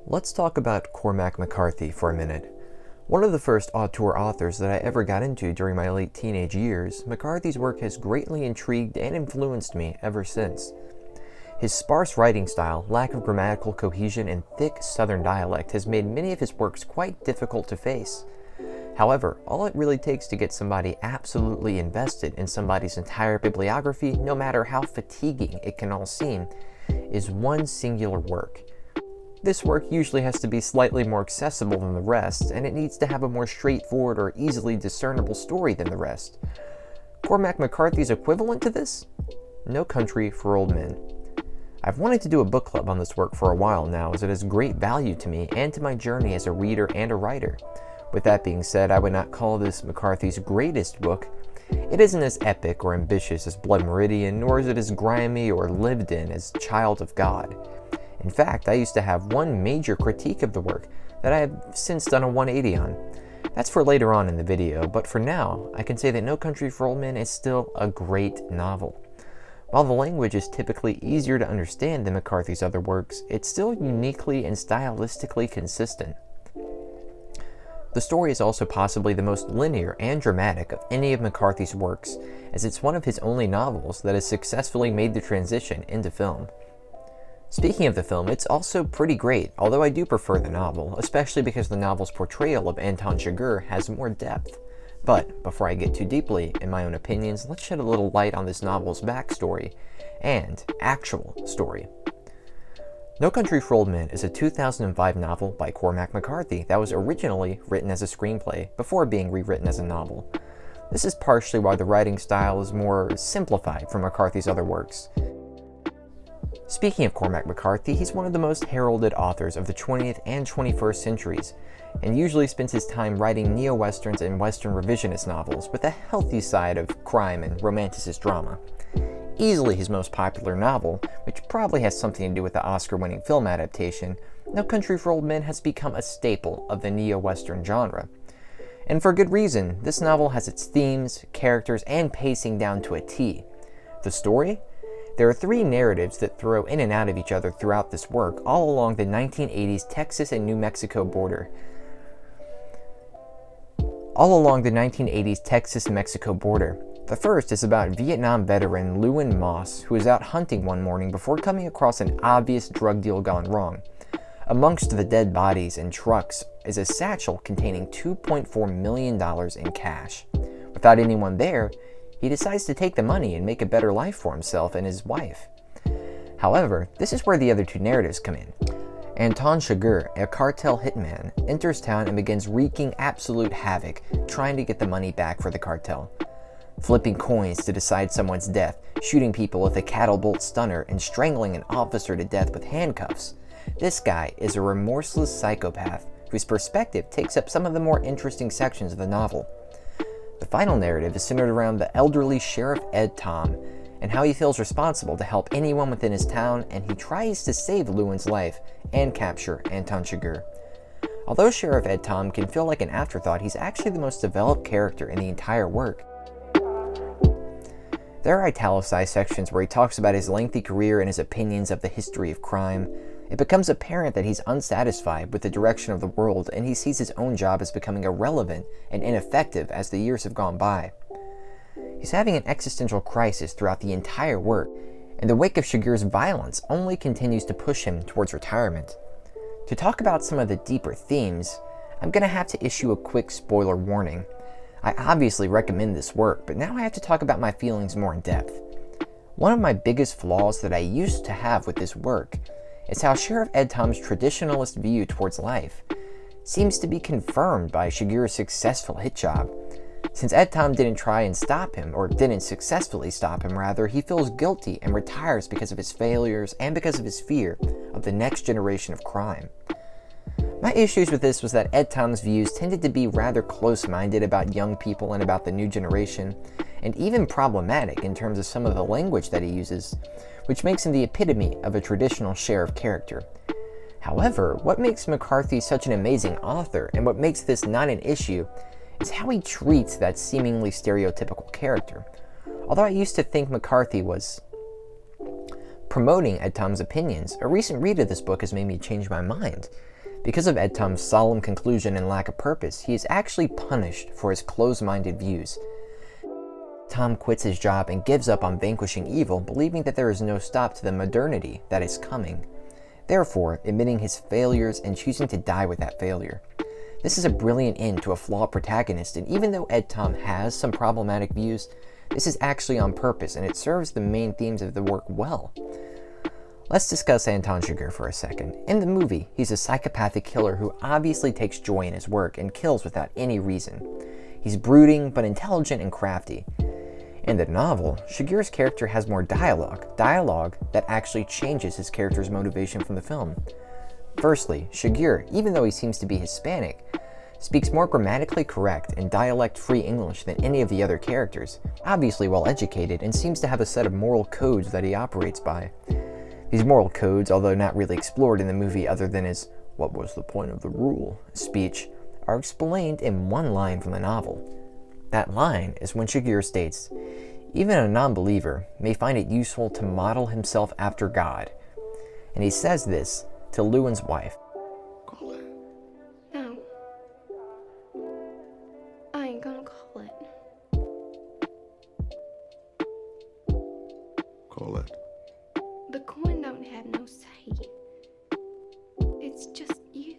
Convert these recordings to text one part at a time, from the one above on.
Let's talk about Cormac McCarthy for a minute. One of the first auteur authors that I ever got into during my late teenage years, McCarthy's work has greatly intrigued and influenced me ever since. His sparse writing style, lack of grammatical cohesion, and thick Southern dialect has made many of his works quite difficult to face. However, all it really takes to get somebody absolutely invested in somebody's entire bibliography, no matter how fatiguing it can all seem, is one singular work. This work usually has to be slightly more accessible than the rest, and it needs to have a more straightforward or easily discernible story than the rest. Cormac McCarthy's equivalent to this? No Country for Old Men. I've wanted to do a book club on this work for a while now, as it has great value to me and to my journey as a reader and a writer. With that being said, I would not call this McCarthy's greatest book. It isn't as epic or ambitious as Blood Meridian, nor is it as grimy or lived in as Child of God. In fact, I used to have one major critique of the work that I have since done a 180 on. That's for later on in the video, but for now, I can say that No Country for Old Men is still a great novel. While the language is typically easier to understand than McCarthy's other works, it's still uniquely and stylistically consistent. The story is also possibly the most linear and dramatic of any of McCarthy's works, as it's one of his only novels that has successfully made the transition into film. Speaking of the film, it's also pretty great, although I do prefer the novel, especially because the novel's portrayal of Anton Shiger has more depth. But before I get too deeply in my own opinions, let's shed a little light on this novel's backstory and actual story. No Country for Old Men is a 2005 novel by Cormac McCarthy that was originally written as a screenplay before being rewritten as a novel. This is partially why the writing style is more simplified from McCarthy's other works. Speaking of Cormac McCarthy, he's one of the most heralded authors of the 20th and 21st centuries, and usually spends his time writing neo-westerns and western revisionist novels with a healthy side of crime and romanticist drama. Easily his most popular novel, which probably has something to do with the Oscar-winning film adaptation, No Country for Old Men has become a staple of the neo-western genre. And for good reason. This novel has its themes, characters, and pacing down to a T. The story? There are three narratives that throw in and out of each other throughout this work, all along the 1980s Texas and New Mexico border. The first is about Vietnam veteran Lewin Moss, who is out hunting one morning before coming across an obvious drug deal gone wrong. Amongst the dead bodies and trucks is a satchel containing $2.4 million in cash. Without anyone there, he decides to take the money and make a better life for himself and his wife. However, this is where the other two narratives come in. Anton Shiger, a cartel hitman, enters town and begins wreaking absolute havoc, trying to get the money back for the cartel. Flipping coins to decide someone's death, shooting people with a cattle bolt stunner, and strangling an officer to death with handcuffs. This guy is a remorseless psychopath whose perspective takes up some of the more interesting sections of the novel. The final narrative is centered around the elderly Sheriff Ed Tom and how he feels responsible to help anyone within his town, and he tries to save Lewin's life and capture Anton Shiger. Although Sheriff Ed Tom can feel like an afterthought, he's actually the most developed character in the entire work. There are italicized sections where he talks about his lengthy career and his opinions of the history of crime. It becomes apparent that he's unsatisfied with the direction of the world, and he sees his own job as becoming irrelevant and ineffective as the years have gone by. He's having an existential crisis throughout the entire work, and the wake of Shiger's violence only continues to push him towards retirement. To talk about some of the deeper themes, I'm going to have to issue a quick spoiler warning. I obviously recommend this work, but now I have to talk about my feelings more in depth. One of my biggest flaws that I used to have with this work is how Sheriff Ed Tom's traditionalist view towards life seems to be confirmed by Shiger's successful hit job. Since Ed Tom didn't try and stop him, or didn't successfully stop him rather, he feels guilty and retires because of his failures and because of his fear of the next generation of crime. My issues with this was that Ed Tom's views tended to be rather close-minded about young people and about the new generation, and even problematic in terms of some of the language that he uses, which makes him the epitome of a traditional sheriff character. However, what makes McCarthy such an amazing author, and what makes this not an issue, is how he treats that seemingly stereotypical character. Although I used to think McCarthy was promoting Ed Tom's opinions, a recent read of this book has made me change my mind. Because of Ed Tom's solemn conclusion and lack of purpose, he is actually punished for his closed-minded views. Tom quits his job and gives up on vanquishing evil, believing that there is no stop to the modernity that is coming, therefore admitting his failures and choosing to die with that failure. This is a brilliant end to a flawed protagonist, and even though Ed Tom has some problematic views, this is actually on purpose and it serves the main themes of the work well. Let's discuss Anton Shiger for a second. In the movie, he's a psychopathic killer who obviously takes joy in his work and kills without any reason. He's brooding but intelligent and crafty. In the novel, Shiger's character has more dialogue that actually changes his character's motivation from the film. Firstly, Shiger, even though he seems to be Hispanic, speaks more grammatically correct and dialect-free English than any of the other characters, obviously well-educated, and seems to have a set of moral codes that he operates by. These moral codes, although not really explored in the movie other than his "what was the point of the rule" speech, are explained in one line from the novel. That line is when Shiger states, "Even a non-believer may find it useful to model himself after God." And he says this to Lewin's wife. Call it. No. I ain't gonna call it. Call it. The coin don't have no say. It's just you.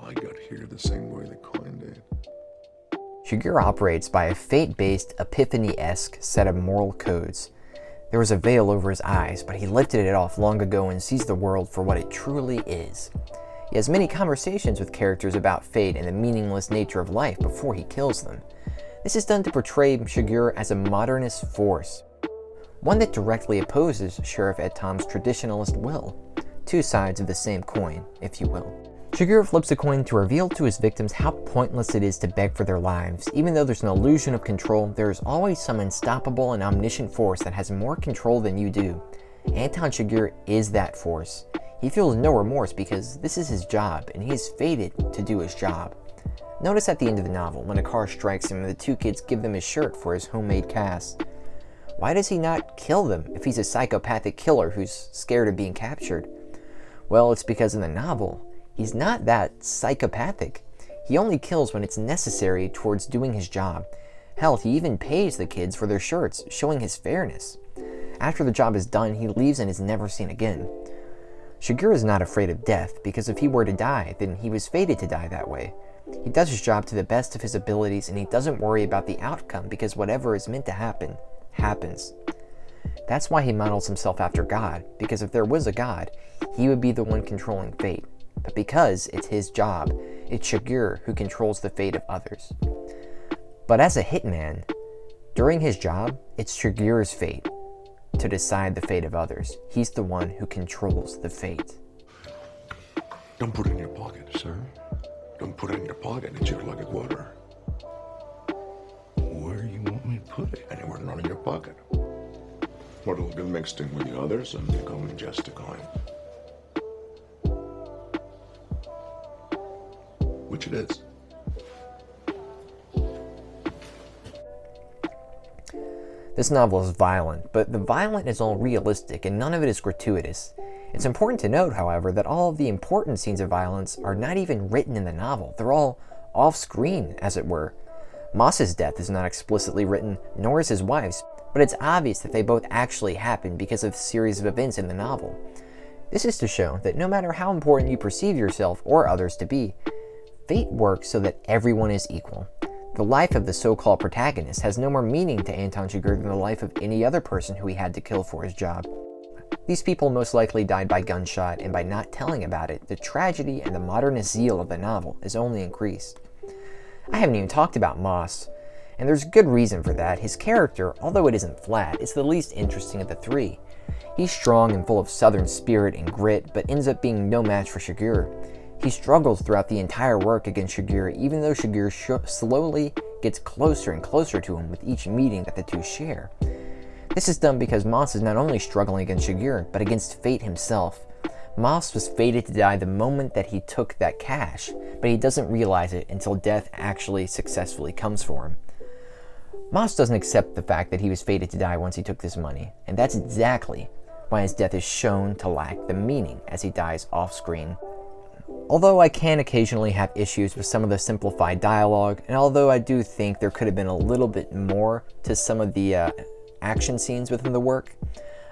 I got here the same way the coin did. Shiger operates by a fate-based, epiphany-esque set of moral codes. There was a veil over his eyes, but he lifted it off long ago and sees the world for what it truly is. He has many conversations with characters about fate and the meaningless nature of life before he kills them. This is done to portray Shiger as a modernist force, one that directly opposes Sheriff Ed Tom's traditionalist will. Two sides of the same coin, if you will. Shiger flips a coin to reveal to his victims how pointless it is to beg for their lives. Even though there's an illusion of control, there is always some unstoppable and omniscient force that has more control than you do. Anton Shiger is that force. He feels no remorse because this is his job, and he is fated to do his job. Notice at the end of the novel, when a car strikes him and the two kids give them his shirt for his homemade cast. Why does he not kill them if he's a psychopathic killer who's scared of being captured? Well, it's because in the novel, he's not that psychopathic. He only kills when it's necessary towards doing his job. Hell, he even pays the kids for their shirts, showing his fairness. After the job is done, he leaves and is never seen again. Shiger is not afraid of death, because if he were to die, then he was fated to die that way. He does his job to the best of his abilities, and he doesn't worry about the outcome, because whatever is meant to happen, happens. That's why he models himself after God, because if there was a God, he would be the one controlling fate. But because it's his job, it's Shiger who controls the fate of others. But as a hitman, during his job, it's Shiger's fate to decide the fate of others. He's the one who controls the fate. Don't put it in your pocket, sir. Don't put it in your pocket. It's your like a quarter. Where do you want me to put it? Anywhere, not in your pocket. What will be mixed in with the others and become just a coin. Which it is. This novel is violent, but the violent is all realistic and none of it is gratuitous. It's important to note, however, that all of the important scenes of violence are not even written in the novel. They're all off-screen, as it were. Moss's death is not explicitly written, nor is his wife's, but it's obvious that they both actually happened because of the series of events in the novel. This is to show that no matter how important you perceive yourself or others to be, fate works so that everyone is equal. The life of the so-called protagonist has no more meaning to Anton Shiger than the life of any other person who he had to kill for his job. These people most likely died by gunshot, and by not telling about it, the tragedy and the modernist zeal of the novel is only increased. I haven't even talked about Moss, and there's good reason for that. His character, although it isn't flat, is the least interesting of the three. He's strong and full of southern spirit and grit, but ends up being no match for Shiger. He struggles throughout the entire work against Shiger, even though Shiger slowly gets closer and closer to him with each meeting that the two share. This is done because Moss is not only struggling against Shiger, but against fate himself. Moss was fated to die the moment that he took that cash, but he doesn't realize it until death actually successfully comes for him. Moss doesn't accept the fact that he was fated to die once he took this money, and that's exactly why his death is shown to lack the meaning as he dies off-screen. Although I can occasionally have issues with some of the simplified dialogue, and although I do think there could have been a little bit more to some of the action scenes within the work,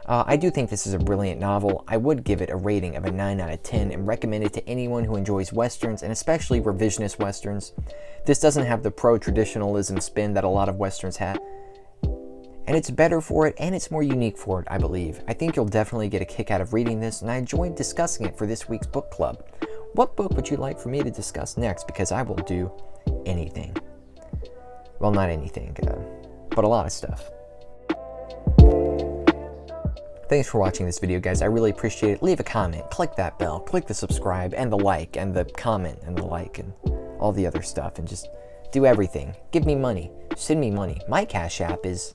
I do think this is a brilliant novel. I would give it a rating of a 9 out of 10 and recommend it to anyone who enjoys westerns, and especially revisionist westerns. This doesn't have the pro-traditionalism spin that a lot of westerns have, and it's better for it, and it's more unique for it, I believe. I think you'll definitely get a kick out of reading this, and I enjoyed discussing it for this week's book club. What book would you like for me to discuss next? Because I will do anything. Well, not anything, but a lot of stuff. Thanks for watching this video, guys. I really appreciate it. Leave a comment, click that bell, click the subscribe, and the like, and the comment, and the like, and all the other stuff, and just do everything. Give me money. Send me money. My Cash App is